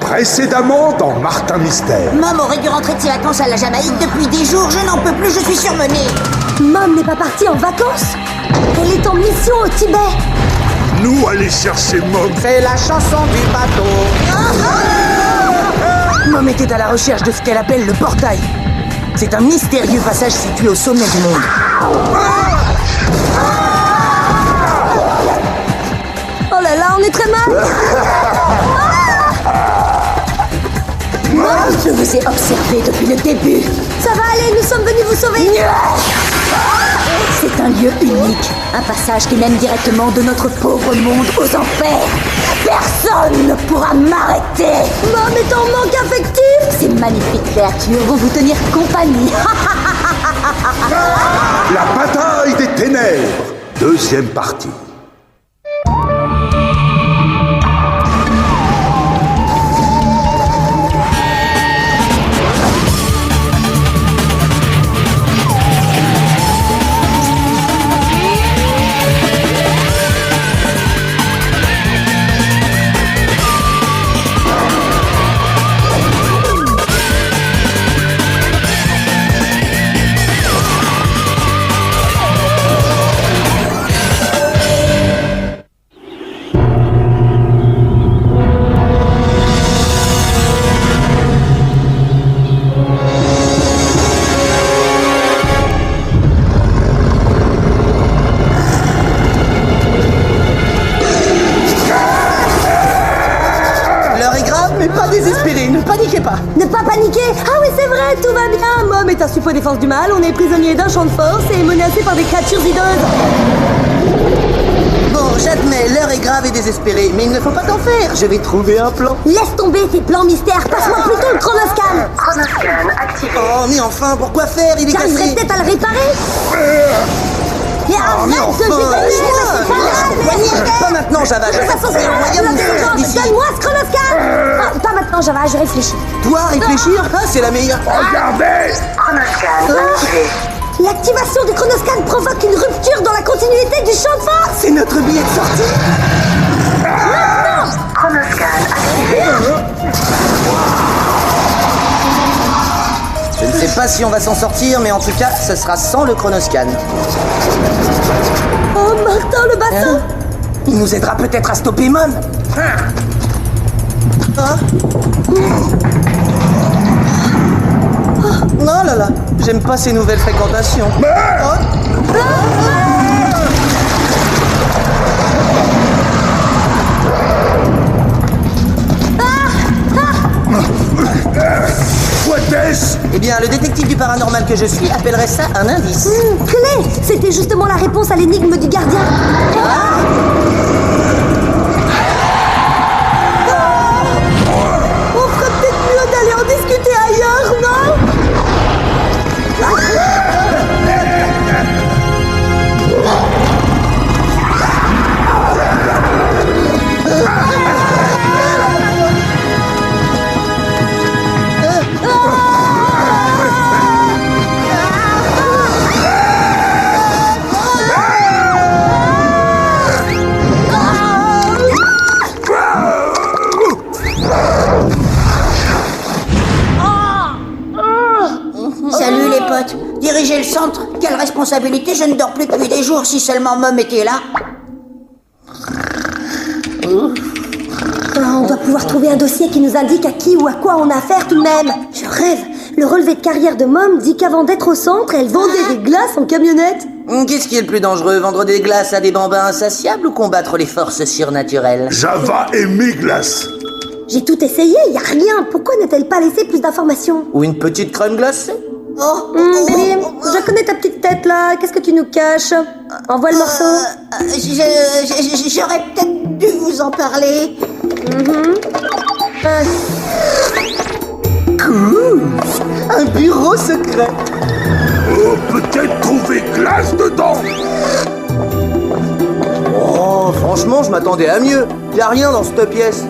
Précédemment dans Martin Mystère. Mom aurait dû rentrer de ses vacances à la Jamaïque depuis des jours. Je n'en peux plus, je suis surmenée. Mom n'est pas partie en vacances. Elle est en mission au Tibet. Nous aller chercher Mom. C'est la chanson du bateau. Mom était à la recherche de ce qu'elle appelle le portail. C'est un mystérieux passage situé au sommet du monde. Oh là là, on est très mal. Mom, je vous ai observé depuis le début. Ça va aller, nous sommes venus vous sauver. C'est un lieu unique. Un passage qui mène directement de notre pauvre monde aux enfers. Personne ne pourra m'arrêter. Mom est en manque affectif. Ces magnifiques créatures vont vous tenir compagnie. La bataille des ténèbres. Deuxième partie. Ne paniquez pas. Ne pas paniquer. Ah oui, c'est vrai, tout va bien. Mom est un suppôt défense du mal. On est prisonnier d'un champ de force et menacé par des créatures hideuses. Bon, j'admets, l'heure est grave et désespérée, mais il ne faut pas t'en faire. Je vais trouver un plan. Laisse tomber tes plans mystères. Passe-moi plutôt le chronoscan. Chronoscan activé. Oh, mais enfin, pourquoi faire? Il est J'arriverai cassé. peut-être à le réparer. Et Mais arrête enfin, de lâche-moi. Pas maintenant, Java. Je vais trouver un moyen de me sortir d'ici. Donne-moi ce chronoscan. Pas maintenant, Java, je réfléchis. Toi, réfléchir? Ah, c'est la meilleure. Regardez. Chronoscan activé. L'activation du chronoscan provoque une rupture dans la continuité du champ de force. C'est notre billet de sortie. Chronoscan activé. Je ne sais pas si on va s'en sortir, mais en tout cas, ce sera sans le chronoscan. Oh, Martin, le bassin. Il nous aidera peut-être à stopper Mom. Ah. Oh là là, j'aime pas ces nouvelles fréquentations. Quoi est-ce? Eh bien, le détective du paranormal que je suis appellerait ça un indice. Clé. C'était justement la réponse à l'énigme du gardien. On ferait peut-être mieux d'aller en discuter ailleurs, non? Salut les potes. Diriger le centre, quelle responsabilité. Je ne dors plus depuis des jours. Si seulement Mom était là. On doit pouvoir trouver un dossier qui nous indique à qui ou à quoi on a affaire tout de même. Je rêve. Le relevé de carrière de Mom dit qu'avant d'être au centre, elle vendait des glaces en camionnette. Qu'est-ce qui est le plus dangereux, vendre des glaces à des bambins insatiables ou combattre les forces surnaturelles? Java et mes glaces. J'ai tout essayé, y a rien. Pourquoi n'a-t-elle pas laissé plus d'informations? Ou une petite crème glacée? Bim, je connais ta petite tête là. Qu'est-ce que tu nous caches? Envoie le morceau. J'aurais peut-être dû vous en parler. Cool! Un bureau secret! Oh, peut-être trouver glace dedans. Oh, franchement, je m'attendais à mieux. Y a rien dans cette pièce.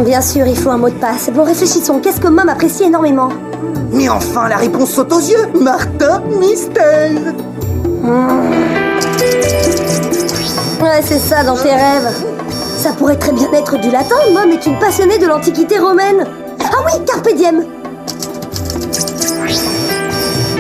Bien sûr, il faut un mot de passe. Bon, réfléchissons. Qu'est-ce que Mom apprécie énormément? Mais enfin, la réponse saute aux yeux! Martin Mystère! Ouais, c'est ça dans tes rêves. Ça pourrait très bien être du latin. Mom est une passionnée de l'Antiquité romaine. Ah oui, carpe diem.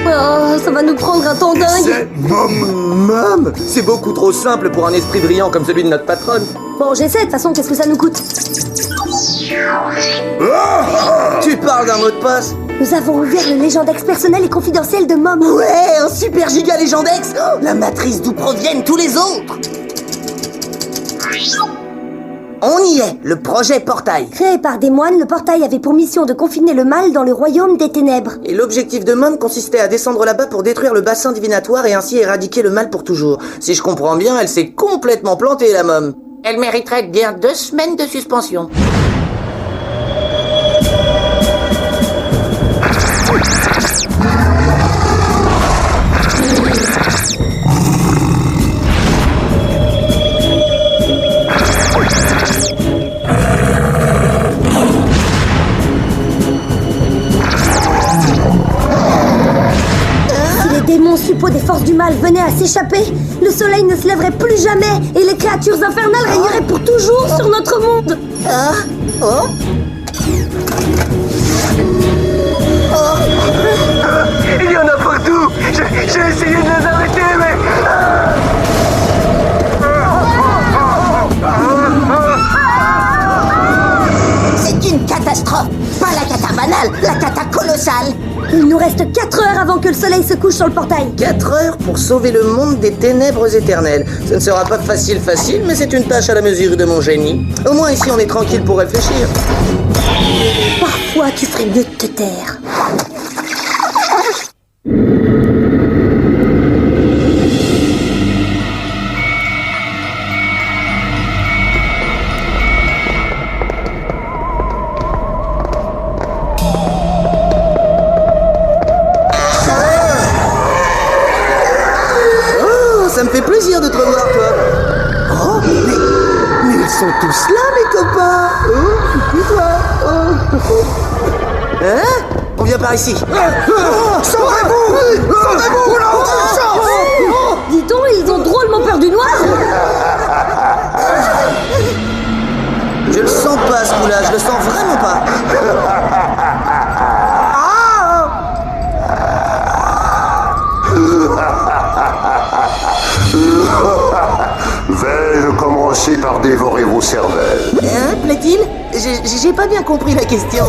Oh, ça va nous prendre un temps dingue. C'est Mom, c'est beaucoup trop simple pour un esprit brillant comme celui de notre patronne. Bon, j'essaie, de toute façon, qu'est-ce que ça nous coûte? Tu parles d'un mot de passe? Nous avons ouvert le Légendex personnel et confidentiel de Mom. Ouais, un super giga légendex. Oh, la matrice d'où proviennent tous les autres. On y est, le projet Portail. Créé par des moines, le portail avait pour mission de confiner le mal dans le royaume des ténèbres. Et l'objectif de Mom consistait à descendre là-bas pour détruire le bassin divinatoire et ainsi éradiquer le mal pour toujours. Si je comprends bien, elle s'est complètement plantée, la Mom. Elle mériterait bien 2 semaines de suspension. Si les démons suppôts des forces du mal venaient à s'échapper, le soleil ne se lèverait plus jamais et les créatures infernales régneraient pour toujours sur notre monde. Il y en a partout. J'ai essayé de les arrêter, mais... C'est une catastrophe. Pas la cata banale, la cata colossale. Il nous reste 4 heures avant que le soleil se couche sur le portail. 4 heures pour sauver le monde des ténèbres éternelles. Ce ne sera pas facile, mais c'est une tâche à la mesure de mon génie. Au moins ici on est tranquille pour réfléchir. Parfois, tu ferais mieux de te taire. Ça me fait plaisir de te revoir, toi. Oh, mais ils sont tous là, mes copains. Oh, coucou, toi. Oh. Hein? On vient par ici. Sauvez-vous! Sauvez-vous, là! Dis-donc, ils ont drôlement peur du noir. Je le sens pas, ce coup-là. Je le sens vraiment pas. Vais-je commencer par dévorer vos cervelles? Hein, plaît-il? J'ai pas bien compris la question.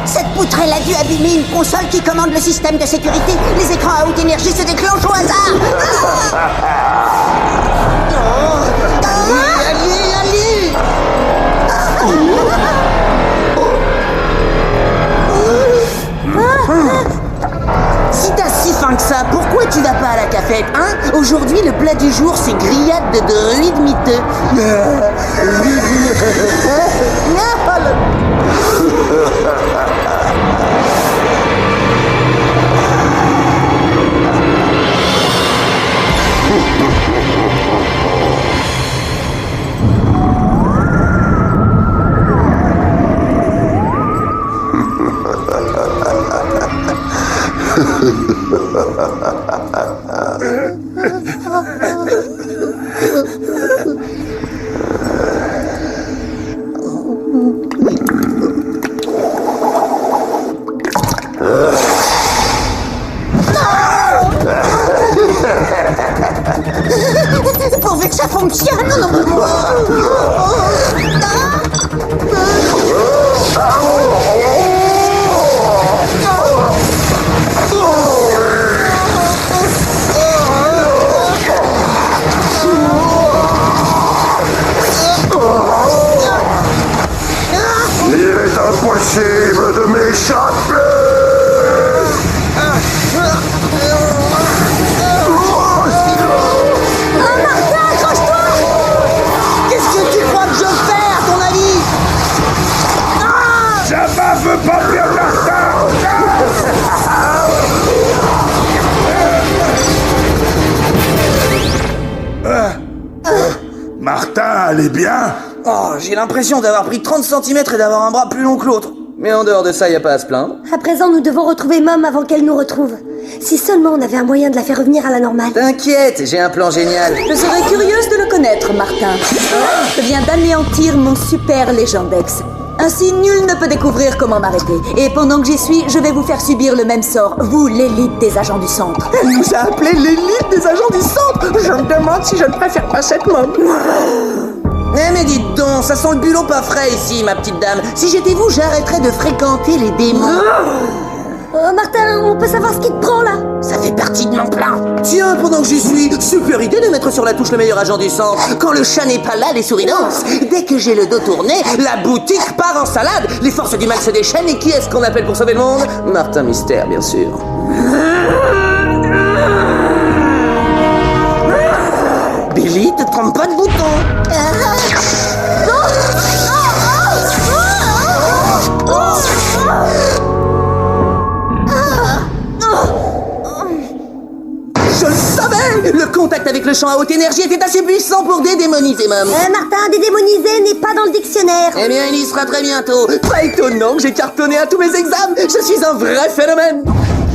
Cette poutrelle a dû abîmer une console qui commande le système de sécurité. Les écrans à haute énergie se déclenchent au hasard. Allez. Si t'as si faim que ça, pourquoi tu vas pas à la cafette, hein? Aujourd'hui, le plat du jour, c'est grillade de druide miteux. Pourvu que ça fonctionne. Il est impossible de m'échapper! Qu'est-ce que tu crois que je fais, à ton avis? Jabba veut pas perdre la star! Martin allait bien? Oh, j'ai l'impression d'avoir pris 30 cm et d'avoir un bras plus long que l'autre. Mais en dehors de ça, y a pas à se plaindre. À présent, nous devons retrouver Mom avant qu'elle nous retrouve. Si seulement on avait un moyen de la faire revenir à la normale. T'inquiète, j'ai un plan génial. Je serais curieuse de le connaître, Martin. Je viens d'anéantir mon super Légendex. Ainsi, nul ne peut découvrir comment m'arrêter. Et pendant que j'y suis, je vais vous faire subir le même sort, vous, l'élite des agents du centre. Elle nous a appelé l'élite des agents du centre. Je me demande si je ne préfère pas cette môme. Eh mais dites donc, ça sent le bulot pas frais ici, ma petite dame. Si j'étais vous, j'arrêterais de fréquenter les démons. Martin, on peut savoir ce qui te prend là? Ça fait partie de mon plan. Tiens, pendant que j'y suis, super idée de mettre sur la touche le meilleur agent du centre. Quand le chat n'est pas là, les souris dansent. Dès que j'ai le dos tourné, la boutique part en salade. Les forces du mal se déchaînent et qui est-ce qu'on appelle pour sauver le monde? Martin Mystère, bien sûr. Billy, te trompe pas de bouton. Je le savais! Le contact avec le champ à haute énergie était assez puissant pour dédémoniser Mom. Martin, dédémonisé n'est pas dans le dictionnaire. Eh bien, il y sera très bientôt. Pas étonnant que j'ai cartonné à tous mes examens. Je suis un vrai phénomène.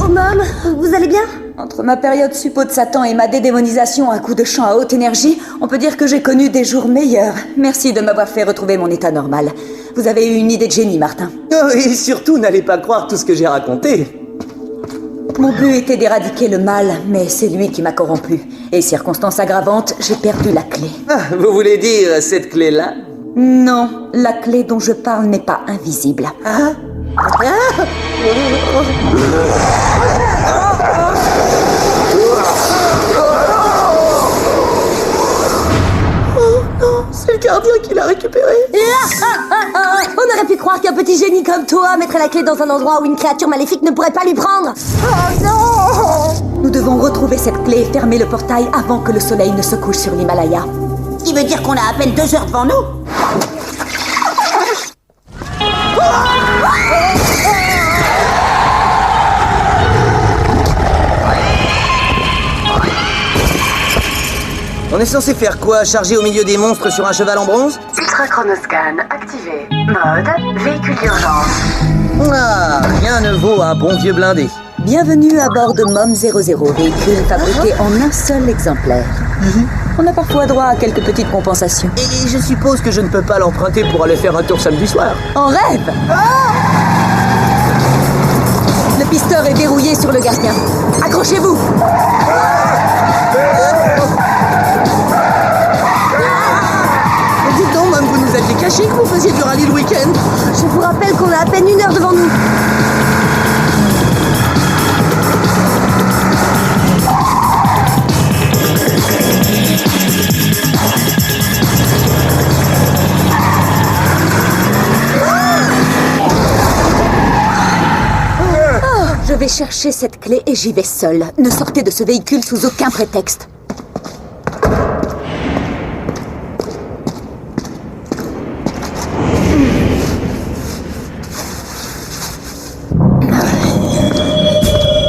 Oh, Mom, vous allez bien? Entre ma période suppo de Satan et ma dédémonisation à coups de chant à haute énergie, on peut dire que j'ai connu des jours meilleurs. Merci de m'avoir fait retrouver mon état normal. Vous avez eu une idée de génie, Martin. Oh, et surtout, n'allez pas croire tout ce que j'ai raconté. Mon but était d'éradiquer le mal, mais c'est lui qui m'a corrompu. Et circonstance aggravante, j'ai perdu la clé. Ah, vous voulez dire cette clé-là? Non, la clé dont je parle n'est pas invisible. Ah? Oh non, c'est le gardien qui l'a récupéré. On aurait pu croire qu'un petit génie comme toi mettrait la clé dans un endroit où une créature maléfique ne pourrait pas lui prendre. Oh non! Nous devons retrouver cette clé et fermer le portail avant que le soleil ne se couche sur l'Himalaya. Ce qui veut dire qu'on a à peine 2 heures devant nous. On est censé faire quoi? Charger au milieu des monstres sur un cheval en bronze? Ultra-chronoscan activé. Mode véhicule d'urgence. Ah, rien ne vaut un bon vieux blindé. Bienvenue à bord de MOM 00, véhicule fabriqué en un seul exemplaire. On a parfois droit à quelques petites compensations. Et je suppose que je ne peux pas l'emprunter pour aller faire un tour samedi soir. En rêve! Le pisteur est verrouillé sur le gardien. Accrochez-vous! Dites donc, même vous nous aviez caché que vous faisiez du rallye le week-end. Je vous rappelle qu'on a à peine 1 heure devant nous. Je vais chercher cette clé et j'y vais seule. Ne sortez de ce véhicule sous aucun prétexte.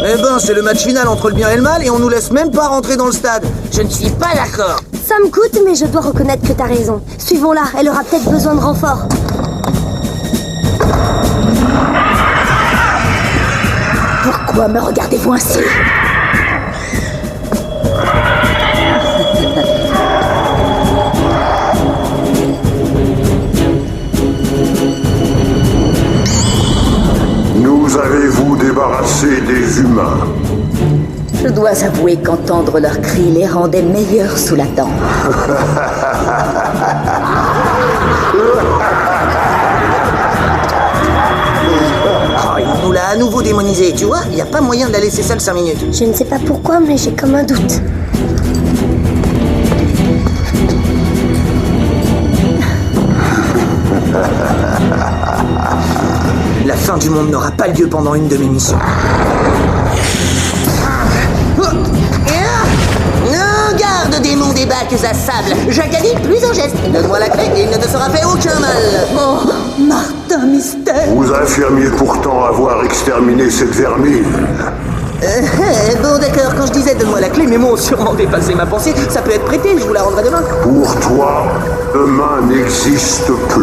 Eh ben, c'est le match final entre le bien et le mal et on nous laisse même pas rentrer dans le stade. Je ne suis pas d'accord. Ça me coûte, mais je dois reconnaître que t'as raison. Suivons-la, elle aura peut-être besoin de renfort. Pourquoi me regardez-vous ainsi? Nous avez-vous débarrassé des humains? Je dois avouer qu'entendre leurs cris les rendait meilleurs sous la dent. Oh, il nous l'a à nouveau démonisé, tu vois? Il n'y a pas moyen de la laisser seule 5 minutes. Je ne sais pas pourquoi, mais j'ai comme un doute. La fin du monde n'aura pas lieu pendant une de mes missions. Non, garde, démon des bacs à sable. J'acadie plus un geste. Donne-moi la clé et il ne te sera fait aucun mal. Oh, Martin Mystère! Vous affirmiez pourtant avoir exterminé cette vermine. Bon, d'accord, quand je disais donne-moi la clé, mes mots ont sûrement dépassé ma pensée. Ça peut être prêté, je vous la rendrai demain. Pour toi, demain n'existe plus.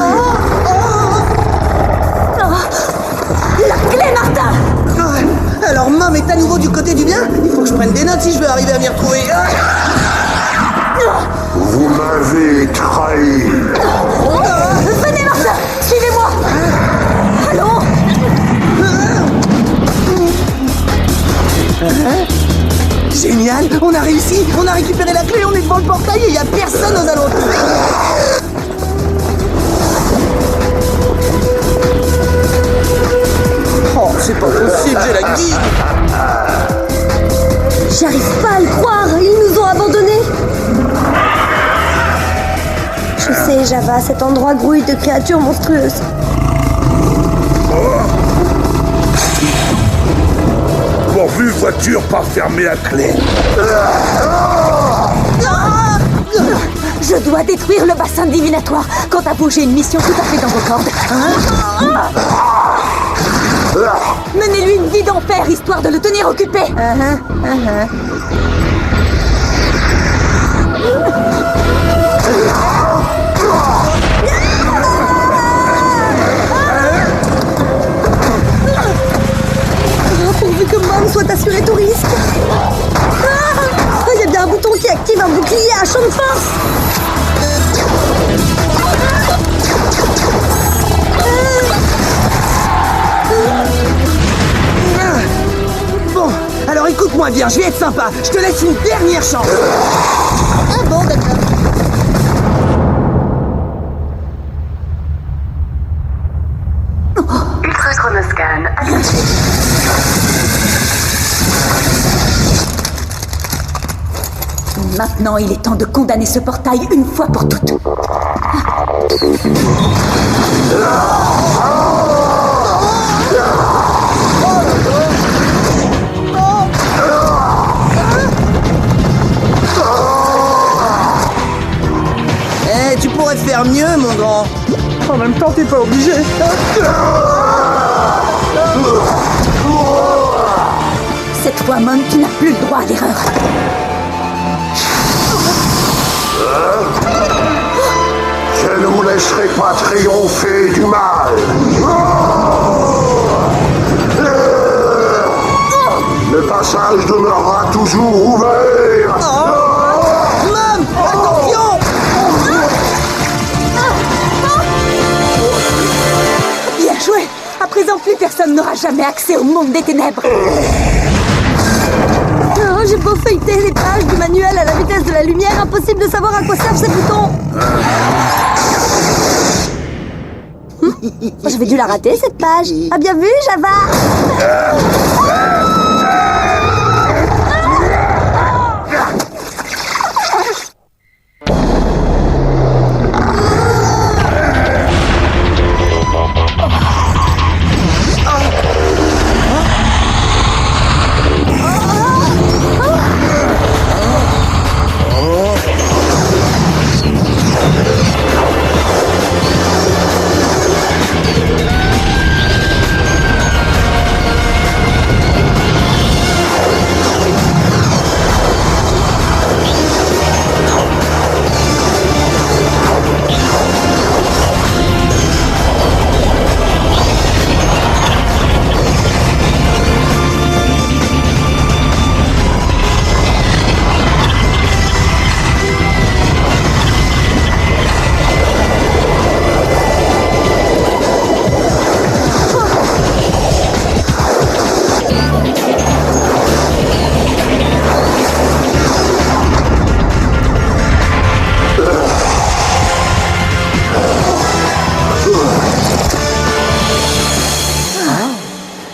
La clé, Martin! Ah, alors, Mom est à nouveau du côté du bien. Il faut que je prenne des notes si je veux arriver à m'y retrouver. Ah. Vous m'avez trahi. Venez, Martin! Suivez-moi! Allons! Génial, on a réussi, on a récupéré la clé, on est devant le portail et il n'y a personne aux alentours. Oh, c'est pas possible, j'ai la guide. J'arrive pas à le croire, ils nous ont abandonnés. Je sais, Java, cet endroit grouille de créatures monstrueuses. Pourvu voiture pas fermer la clé. Je dois détruire le bassin divinatoire. Quant à vous, j'ai une mission tout à fait dans vos cordes. Menez-lui une vie d'enfer, histoire de le tenir occupé. Pourvu que Mom soit assurée tout risque. Il y a bien un bouton qui active un bouclier à champ de force. Bon, alors écoute-moi bien, je vais être sympa. Je te laisse une dernière chance. Ah bon, d'accord. Ultra chronoscan activé. Maintenant, il est temps de condamner ce portail une fois pour toutes. Eh, tu pourrais faire mieux, mon grand. En même temps, t'es pas obligé. Cette fois, Mom, tu n'as plus le droit à l'erreur. Je ne vous laisserai pas triompher du mal. Le passage demeurera toujours ouvert. Mom, attention. Bien joué. À présent, plus personne n'aura jamais accès au monde des ténèbres. Oh, j'ai beau feuilleter les pages du manuel à la vitesse de la lumière, impossible de savoir à quoi servent ces boutons. J'avais dû la rater, cette page. Ah, bien vu, Java.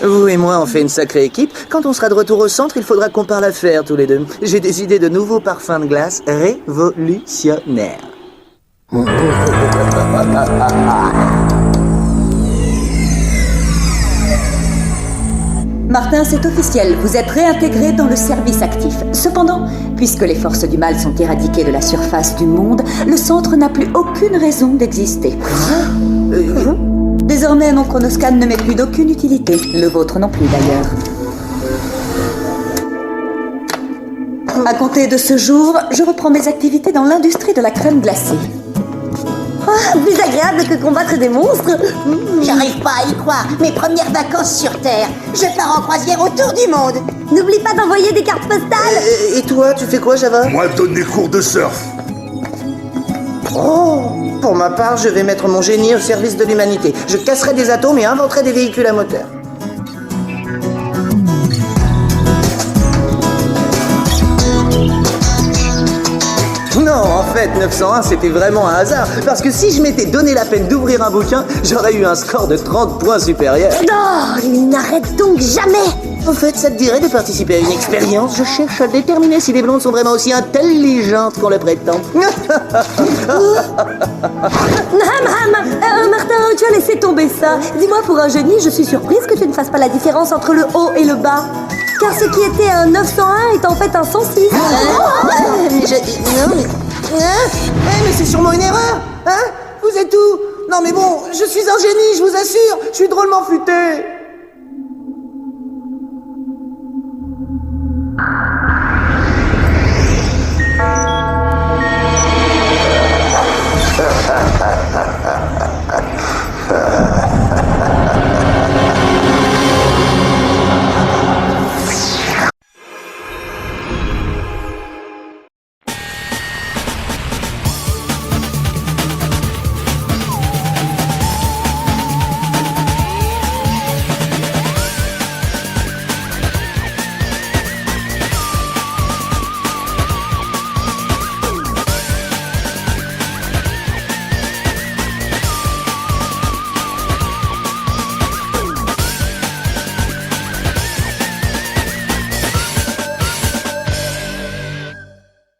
Vous et moi, on fait une sacrée équipe. Quand on sera de retour au centre, il faudra qu'on parle affaires tous les deux. J'ai des idées de nouveaux parfums de glace révolutionnaires. Martin, c'est officiel, vous êtes réintégré dans le service actif. Cependant, puisque les forces du mal sont éradiquées de la surface du monde, le centre n'a plus aucune raison d'exister. Désormais, mon chronoscan ne m'est plus d'aucune utilité. Le vôtre non plus, d'ailleurs. À compter de ce jour, je reprends mes activités dans l'industrie de la crème glacée. Ah, plus agréable que combattre des monstres. J'arrive pas à y croire. Mes premières vacances sur Terre. Je pars en croisière autour du monde. N'oublie pas d'envoyer des cartes postales. Et toi, tu fais quoi, Java? Moi, donne des cours de surf. Oh, pour ma part, je vais mettre mon génie au service de l'humanité. Je casserai des atomes et inventerai des véhicules à moteur. Non, en fait, 901, c'était vraiment un hasard. Parce que si je m'étais donné la peine d'ouvrir un bouquin, j'aurais eu un score de 30 points supérieur. Non, il n'arrête donc jamais. En fait, ça te dirait de participer à une expérience? Je cherche à déterminer si les blondes sont vraiment aussi intelligentes qu'on le prétend. Martin, tu as laissé tomber ça. Dis-moi, pour un génie, je suis surprise que tu ne fasses pas la différence entre le haut et le bas. Car ce qui était un 901 est en fait un 106. Mais c'est sûrement une erreur. Hein? Vous êtes où? Non mais bon, je suis un génie, je vous assure. Je suis drôlement futé.